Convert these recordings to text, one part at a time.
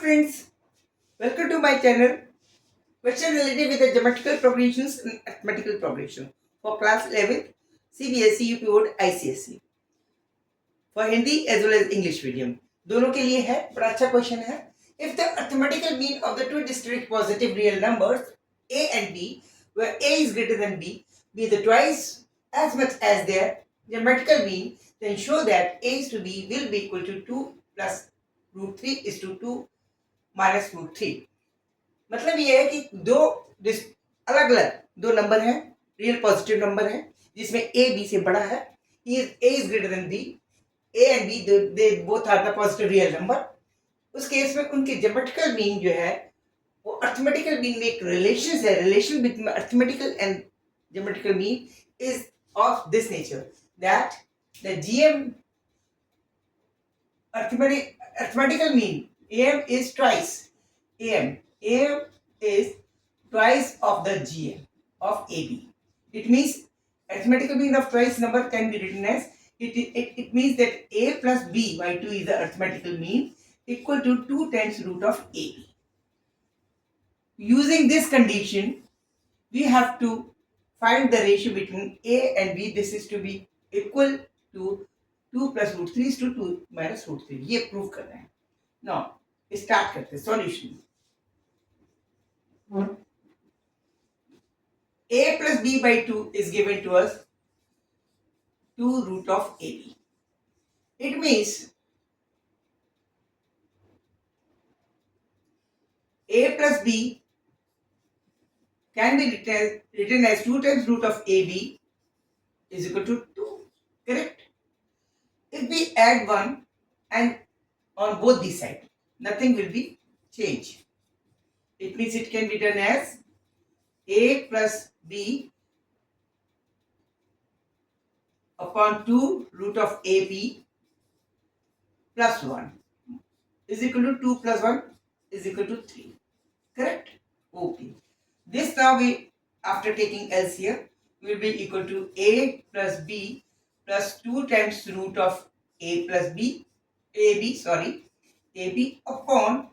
friends, welcome to my channel. Question related with the geometrical progressions and arithmetical progression for class 11th CBSE UP board ICSE for Hindi as well as English medium. दोनों के लिए है, बड़ा अच्छा question है. If the arithmetical mean of the two distinct positive real numbers a and b, where a is greater than b, be the twice as much as their geometrical mean, then show that a is to b will be equal to 2 plus root 3 is to 2 minus root three. मतलब ये है कि दो अलग अलग दो number हैं, real positive number है, जिसमें ए बी से बड़ा है. A is greater than B, A and B they both are the positive real number. उस केस में उनके ज्योमेट्रिकल मीन जो है वो अर्थमेटिकल मीन में एक रिलेशन है. Relation between arithmetical and geometrical mean is of this nature that the GM arithmetical mean AM is twice. AM is twice of the GM of AB. It means arithmetical mean of twice number can be written as it means that A plus B by 2 is the arithmetical mean equal to 2 times root of AB. Using this condition, we have to find the ratio between A and B. This is to be equal to 2 plus root 3 is to 2 minus root 3. ये prove कर रहे हैं. Now start करते हैं solution. A plus B by 2 is given to us 2 root of AB. It means A plus B can be written as 2 times root of AB is equal to 2. Correct? If we add 1 and on both these sides, nothing will be changed. It means it can be done as A plus B upon 2 root of AB plus 1 is equal to 2 plus 1 is equal to 3. Correct? Okay. This now we, after taking LCM, will be equal to A plus B plus 2 times root of A plus B, AB upon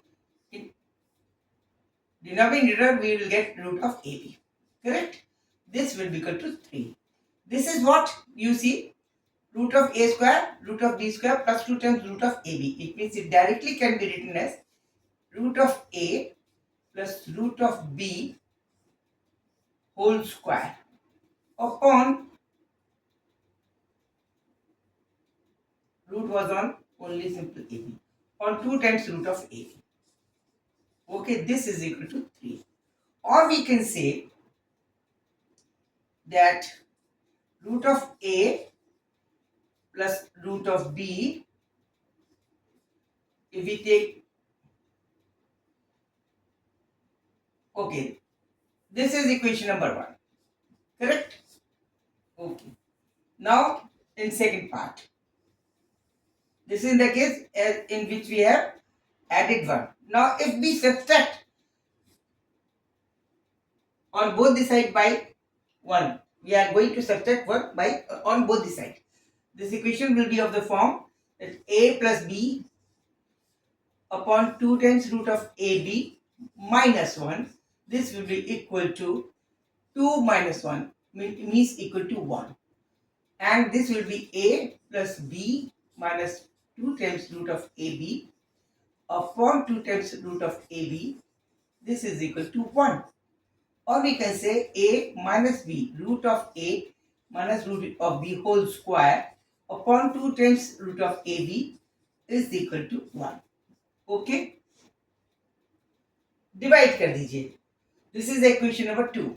denominator we will get root of AB. Correct? This will be equal to 3. This is what you see, root of A square, root of B square plus 2 times root of AB. It means it directly can be written as root of A plus root of B whole square upon root was on only simple AB on 2 times root of AB. Okay, this is equal to 3. Or we can say that root of A plus root of B, if we take, okay, this is equation number 1. Correct? Okay. Now in second part, this is the case in which we have added 1. Now if we subtract on both the side by 1, we are going to subtract 1 by on both the side. This equation will be of the form that A plus B upon 2 times root of AB minus 1. This will be equal to 2 minus 1 means equal to 1. And this will be A plus B minus 2 times root of AB upon 2 times root of AB. This is equal to 1. Or we can say A minus B, root of A minus root of B whole square upon 2 times root of AB is equal to 1. Okay? Divide कर दीजिए. This is equation number 2.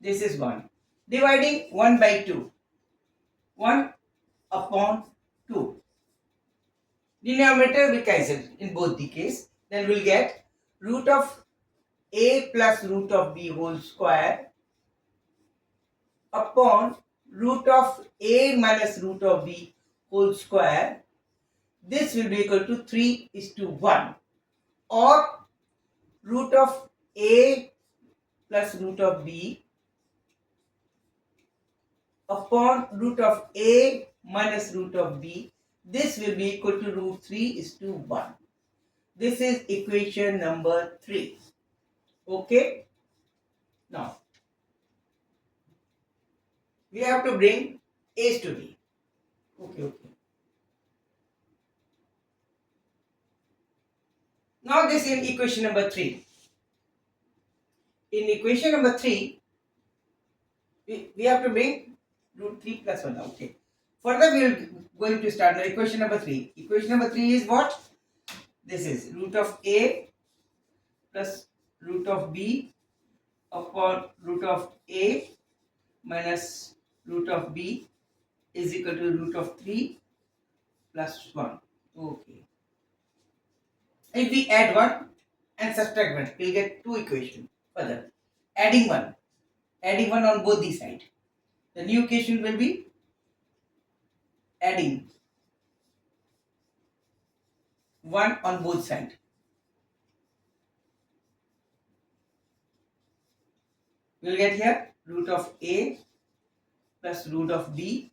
This is 1. Dividing 1 by 2. 1 upon 2. Denominator will cancel in both the case. Then we'll get root of A plus root of B whole square upon root of A minus root of B whole square. This will be equal to 3 is to 1. Or root of A plus root of B upon root of A minus root of B This will be equal to root 3 is to 1. This is equation number 3. Okay. Now, we have to bring a to b. Okay. Now this in equation number 3. In equation number 3, we have to bring root 3 plus 1. Okay. Further, we are going to start now equation number 3. Equation number 3 is what? This is root of a plus root of b upon root of a minus root of b is equal to root of 3 plus 1. Okay. If we add 1 and subtract 1, we'll get two equations. Further, adding 1 on both the sides. The new equation will be adding 1 on both sides. We'll get here root of a plus root of b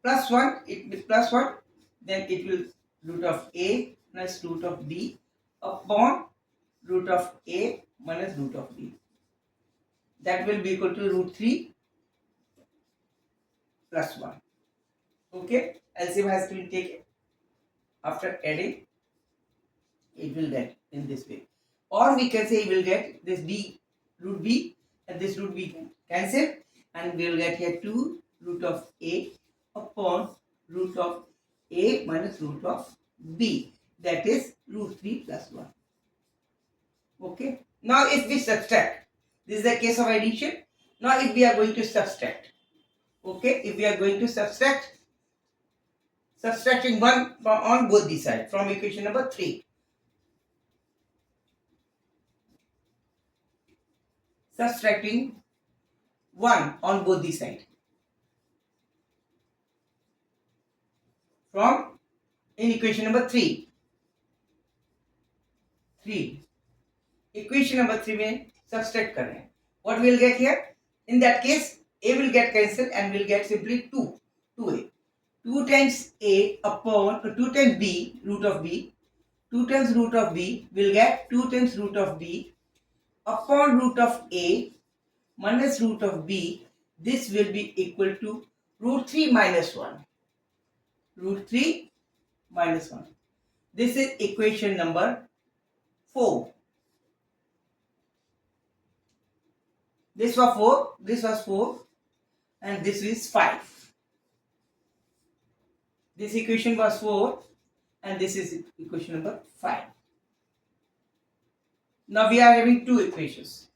plus 1, plus 1, then it will root of a plus root of b upon root of a minus root of b. That will be equal to root 3 plus 1. Okay, LCM has to be taken. After adding, it will get in this way. Or we can say we will get this b, root b, and this root b cancel, and we will get here 2 root of a upon root of a minus root of b. That is root 3 plus 1. Okay. Now if we subtract, this is the case of addition. Now if we are going to subtract, okay, if we are going to subtracting 1 on both the sides from equation number 3. Subtracting 1 on both the sides from in equation number 3. Equation number 3 में subtract कर रहे हैं. What we will get here? In that case, a will get cancelled and we will get simply 2a. 2 times a upon 2 times b root of b. 2 times root of b will get 2 times root of b upon root of a minus root of b. This will be equal to root 3 minus 1. Root 3 minus 1. This is equation number 4. This was 4, and this is 5. This equation was 4, and this is equation number 5. Now we are having two equations.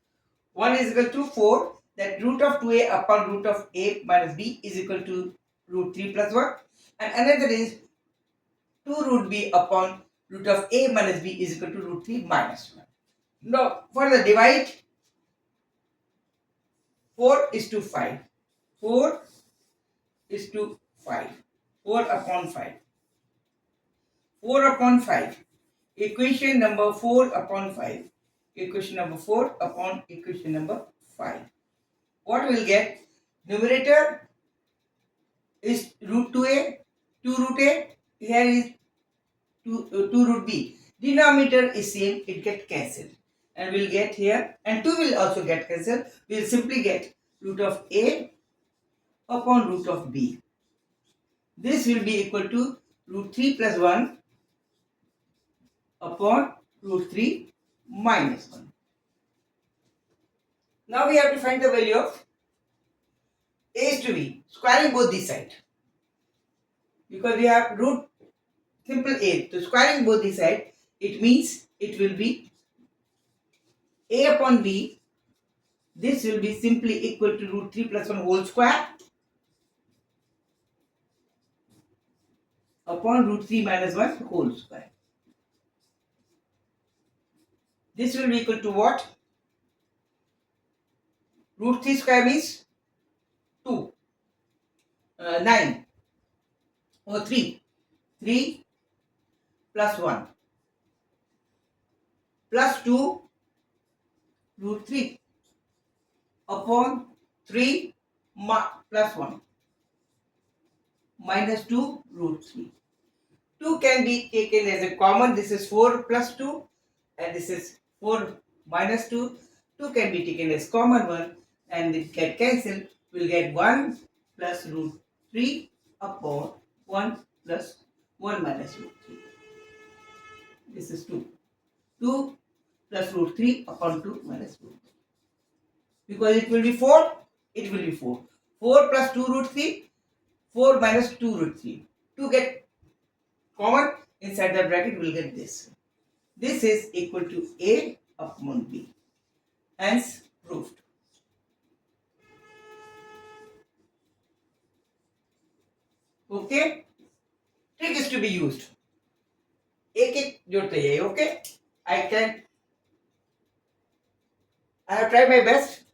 One is equal to 4, that root of 2a upon root of a minus b is equal to root 3 plus 1. And another is 2 root b upon root of a minus b is equal to root 3 minus 1. Now for the divide, 4 is to 5. 4 is to 5. 4 upon 5. 4 upon 5. Equation number 4 upon 5. Equation number 4 upon equation number 5. What we will get? Numerator is root 2a, 2 root a. Here is 2 root b. Denominator is same, it gets cancelled. And we'll get here, and 2 will also get cancelled. We'll simply get root of a upon root of b. This will be equal to root 3 plus 1 upon root 3 minus 1. Now we have to find the value of a is to b, squaring both these sides. Because we have root simple a, so squaring both these sides, it means it will be a upon b. This will be simply equal to root 3 plus 1 whole square upon root 3 minus 1 whole square. This will be equal to what? Root 3 square means 2. 9 or 3. 3 plus 1 plus 2 root 3 upon 3 plus 1. minus 2 root 3. 2 can be taken as a common. This is 4 plus 2 and this is 4 minus 2. 2 can be taken as common one and it get cancelled. We'll get 1 plus root 3 upon 1 plus 1 minus root 3. This is 2. 2 plus root 3 upon 2 minus root 3. Because it will be 4, it will be 4. 4 plus 2 root 3, 4 minus 2 root 3. 2 get common, inside the bracket we will get this. This is equal to A upon B. Hence proved. Okay? Trick is to be used. एक एक जोड़ते जाइए. Okay? I have tried my best.